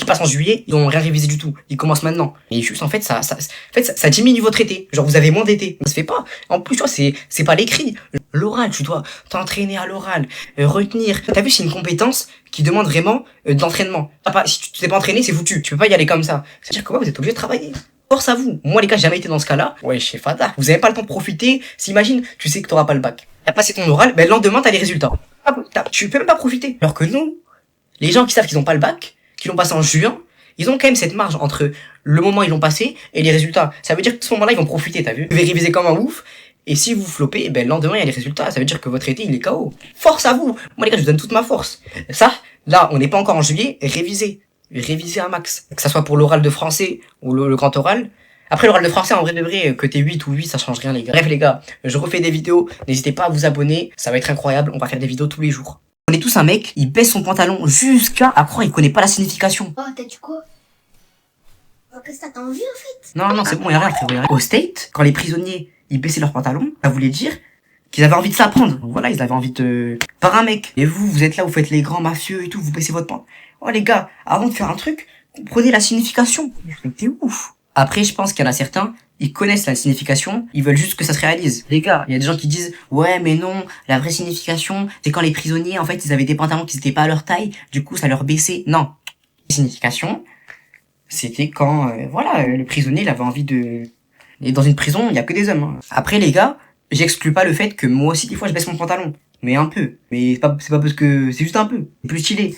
passent en juillet, ils ont rien révisé du tout. Ils commencent maintenant. Et juste, en fait, ça diminue votre été. Genre, vous avez moins d'été. Ça se fait pas. En plus, tu vois, c'est pas l'écrit. L'oral, tu dois t'entraîner à l'oral, retenir. T'as vu, c'est une compétence qui demande vraiment d'entraînement. Si tu t'es pas entraîné, c'est foutu. Tu peux pas y aller comme ça. C'est-à-dire que ouais, vous êtes obligé de travailler. Force à vous. Moi, les gars, j'ai jamais été dans ce cas-là. Ouais, je sais fada. Vous avez pas le temps de profiter. S'imagine, tu sais que t'auras pas le bac. T'as passé ton oral, ben, le lendemain, t'as les résultats. Tu peux même pas profiter. Alors que nous, les gens qui savent qu'ils ont pas le bac, qui l'ont passé en juin, ils ont quand même cette marge entre le moment où ils l'ont passé et les résultats. Ça veut dire que ce moment-là, ils vont profiter, t'as vu? Vous devez réviser comme un ouf. Et si vous flopez, ben, le lendemain, il y a les résultats. Ça veut dire que votre été, il est KO. Force à vous. Moi, les gars, je vous donne toute ma force. Ça, là, on n'est pas encore en juillet. Révisez. Révisez un max. Que ça soit pour l'oral de français ou le grand oral. Après, l'oral de français, en vrai de vrai, que t'es 8 ou 8, ça change rien, les gars. Bref, les gars, je refais des vidéos. N'hésitez pas à vous abonner. Ça va être incroyable. On va faire des vidéos tous les jours. On est tous un mec, il baisse son pantalon jusqu'à croire il connaît pas la signification. Oh, t'as dit quoi? Qu'est-ce que t'as envie en fait? Non, c'est bon, y'a rien, frérot. Au State, quand les prisonniers, ils baissaient leurs pantalons, ça voulait dire qu'ils avaient envie de s'apprendre. Voilà, ils avaient envie de... par un mec. Et vous êtes là, vous faites les grands mafieux et tout, vous baissez votre pantalon. Oh les gars, avant de faire un truc, comprenez la signification. T'es ouf. Après, je pense qu'il y en a certains, ils connaissent la signification, ils veulent juste que ça se réalise. Les gars, il y a des gens qui disent, ouais, mais non, la vraie signification, c'est quand les prisonniers, en fait, ils avaient des pantalons qui n'étaient pas à leur taille, du coup, ça leur baissait. Non. La signification, c'était quand, voilà, le prisonnier, il avait envie de... Et dans une prison, il y a que des hommes. Hein. Après, les gars, j'exclus pas le fait que moi aussi, des fois, je baisse mon pantalon. Mais un peu. Mais c'est pas parce que... C'est juste un peu. C'est plus stylé.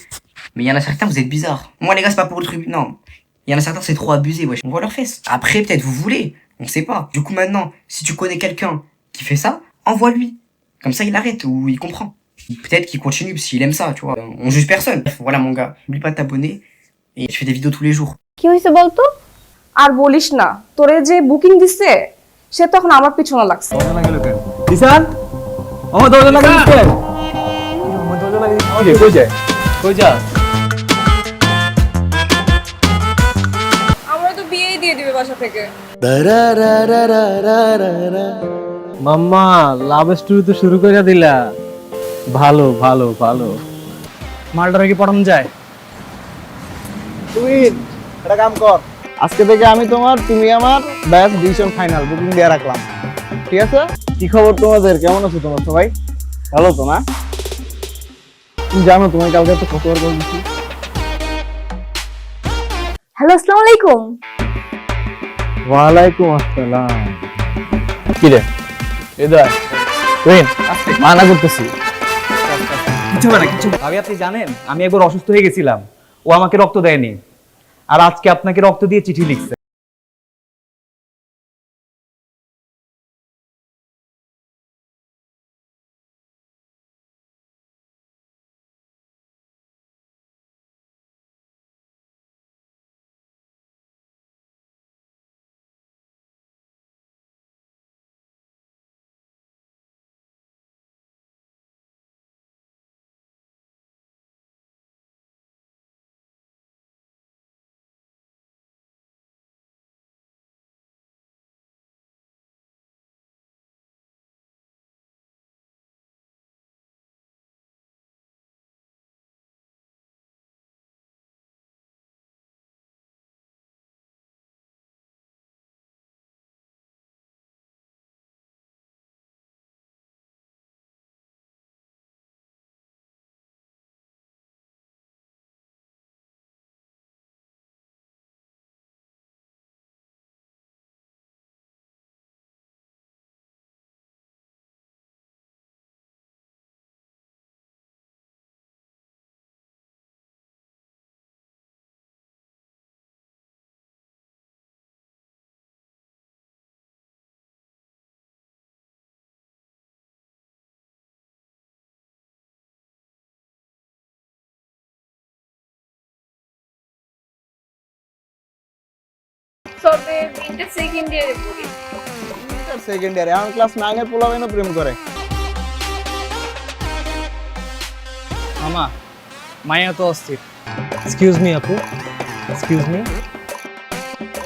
Mais il y en a certains, vous êtes bizarres. Moi, les gars, c'est pas pour le truc. Non. Il y en a certains, c'est trop abusé, wesh. On voit leurs fesses. Après, peut-être vous voulez. On sait pas. Du coup, maintenant, si tu connais quelqu'un qui fait ça, envoie-lui. Comme ça, il arrête ou il comprend. Peut-être qu'il continue s'il aime ça, tu vois. On juge personne. Voilà, mon gars. N'oublie pas de t'abonner. Et je fais des vidéos tous les jours. কি হয়েছে বলতো? আর বলিস না, তোরে যে বুকিং দিছে সে তখন আমার পিছনে লাগছে। কিষান আমার দরজা লাগিয়ে দিচ্ছে আমার দরজা লাগিয়ে দিচ্ছে কই যায় কই যা আমরা তো বিয়েই দিয়ে দিবে বাসা থেকে। মাম্মা লাভ স্টোরি তো শুরু করে দিলা ভালো ভালো ভালো মালটা কি পড়ানো যায় তুই একটা কাম কর, আজকে থেকে আমি তোমার, তুমি আমার, ব্যাস ডিসিশন ফাইনাল, বুকিং দিয়ে রাখলাম। ঠিক আছে? কি খবর তোমাদের? কেমন আছো তোমরা সবাই? ভালো তো না? তুমি জানো তোমায় কালকে তো কতবার কল দিচ্ছি। হ্যালো, আসসালামু আলাইকুম। ওয়ালাইকুম আসসালাম। কি রে এদার তুইন মানা করতেছি কিছু না কিছু আগে আপনি জানেন আমি একবার অসুস্থ হয়ে গেছিলাম ও আমাকে রক্ত দেয়নি আর আজকে আপনাকে রক্ত দিয়ে চিঠি লিখছে তবে বিনটা সেকেন্ড ইয়ারে পড়ি। সেকেন্ড ইয়ারে এখন ক্লাস 9 এর পোলাবেনও প্রেম করে। মামা মায়া তো অস্থির এক্সকিউজ মি আপু এক্সকিউজ মি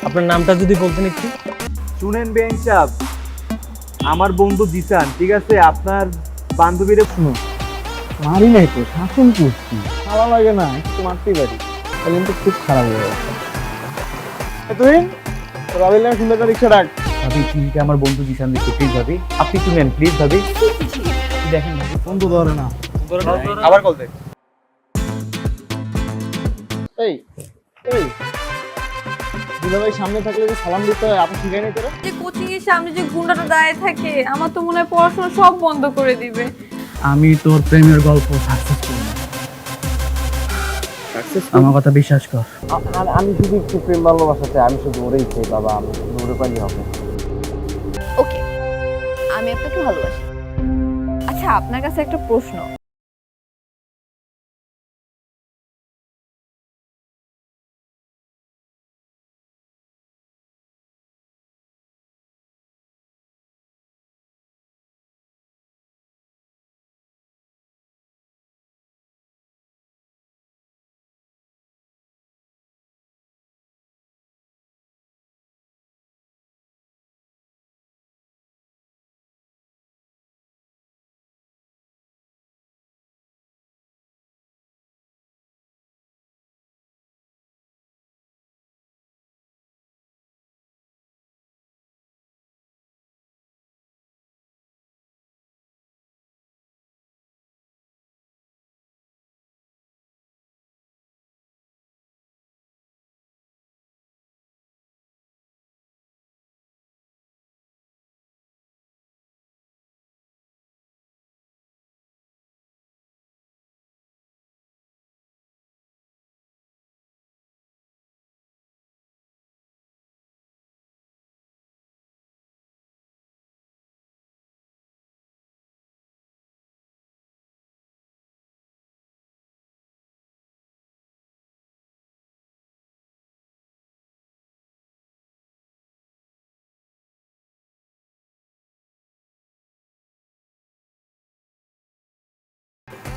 আপনার নামটা যদি বলতেন একটু শুনেন বেন সাহেব, আমার বন্ধু জিসান, ঠিক আছে? আপনার বান্ধবীরে শুনুন। মারি নাই তো, শাসন করছি। ভালো লাগে না, একটু মারতেই পারি। তাহলে কিন্তু খুব খারাপ হয়ে যাচ্ছে। তুই রাবিলের সুন্দর রিক্সা ডাক। ভাবি ঠিক আমার বন্ধু জিসান দেখতে প্লিজ ভাবি আপনি একটু নেন প্লিজ ভাবি দেখেন ভাবি ফোন তো ধরে না। আবার কল দেখ এই এই দুলাভাই সামনে থাকলে যে সালাম দিতে হয়, আপনি শিখাই নাই তোরা? যে কোচিং এর সামনে যে গুন্ডাটা দাঁড়িয়ে থাকে আমার তো মনে হয় পড়াশোনা সব বন্ধ করে দিবে। আমি তোর প্রেমের গল্প সাকসেস করব আমার কথা বিশ্বাস কর আমি শুধু একটু প্রেম ভালোবাসাতে, আমি শুধু ওরেই চাই বাবা, আমি শুধু ওরে পাইলে হবে। ওকে, আমি আপনাকে ভালোবাসি। আচ্ছা, আপনার কাছে একটা প্রশ্ন,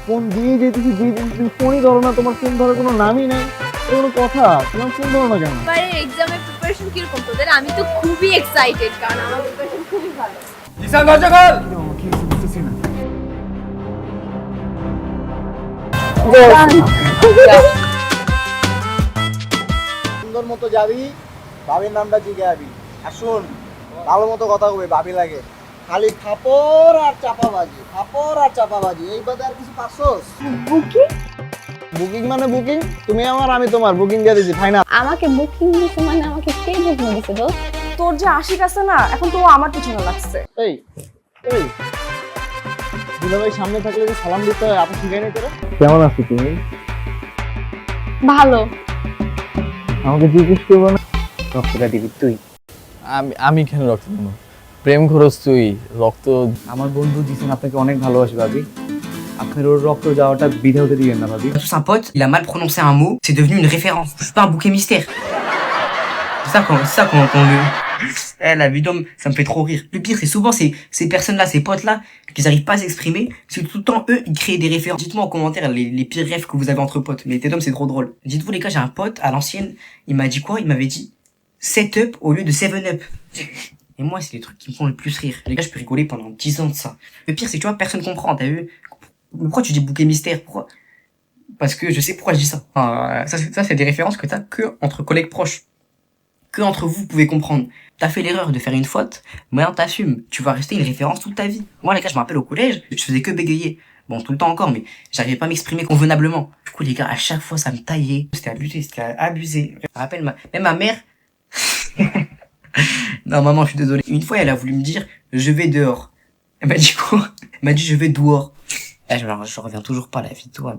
ফোন দিয়ে যেতেছি তুমি ফোনই ধরো না, তোমার ফোন ধরার কোনো নামই নাই। এটা কোনো কথা? তোমার ফোন ধরো না কেন? এবারে এক্সামের প্রিপারেশন কিরকম তোদের? আমি তো খুবই এক্সাইটেড, কারণ আমার প্রিপারেশন খুবই ভালো। জিসান দরজা খোল। কি বুঝতেছি না। সুন্দর মতো যাবি, ভাবির নামটা জিজ্ঞাবি। আর শোন, ভালো মতো কথা কবে, ভাবি লাগে। খালি ফাপড় আর চাপাবাজি, ফাপড় আর চাপাবাজি, এই বাদে আর কিছু পাচ্ছস? বুকিং? বুকিং মানে বুকিং, তুমি আমার আমি তোমার, বুকিং দিয়ে দিছি, ফাইনাল। আমাকে বুকিং দিছে মানে আমাকে কে বুকিং দিছে দোস্ত? তোর যে আশিক আছে না, এখন তো ও আমার পিছনে লাগছে। এই এই দুলাভাই সামনে থাকলে যে সালাম দিতে হয়, আপনি শিখাই নাই তোরা? কেমন আছো তুমি? ভালো। আমাকে জিজ্ঞেস করবো না? রক্তটা দিবি তুই। আমি কেন রক্ত দেবো? প্রেম খরচ তুই, রক্ত। আমার বন্ধু জিসান আপনাকে অনেক ভালোবাসে ভাবি, আপনার ওর রক্ত যাওয়াটা বিধে হতে দিবেন না ভাবি। Tous un pote, il a mal prononcé un mot, c'est devenu une référence. Je suis pas un bouquet mystère. C'est ça quand le... Eh, la vie d'homme, ça me fait trop rire. Le pire, c'est souvent ces personnes-là, ces potes-là, qu'ils arrivent pas à s'exprimer, c'est tout le temps eux, ils créent des références. Dites-moi en commentaire les pires rêves que vous avez entre potes. Mais Tedom, c'est trop drôle. Dites-vous les gars, j'ai un pote, à l'ancienne, il m'a dit quoi? Il m'avait dit 7 up au lieu de 7 up. Et moi, c'est les trucs qui me font le plus rire. Les gars, je peux rigoler pendant 10 ans de ça. Le pire, c'est que tu vois, personne comprend, t'as vu? Pourquoi tu dis bouquet mystère? Pourquoi? Parce que je sais pourquoi je dis ça. Enfin, ça c'est des références que t'as que entre collègues proches. Que entre vous pouvez comprendre. T'as fait l'erreur de faire une faute, maintenant t'assumes. Tu vas rester une référence toute ta vie. Moi, les gars, je me rappelle au collège, je faisais que bégayer. Bon, tout le temps encore, mais j'arrivais pas à m'exprimer convenablement. Du coup, les gars, à chaque fois, ça me taillait. C'était abusé. Je me rappelle, même ma mère... Non, maman, je suis désolé. Une fois, elle a voulu me dire, je vais dehors. Elle m'a dit quoi? Elle m'a dit, je vais dehors. Eh, je reviens toujours pas à la vie de toi.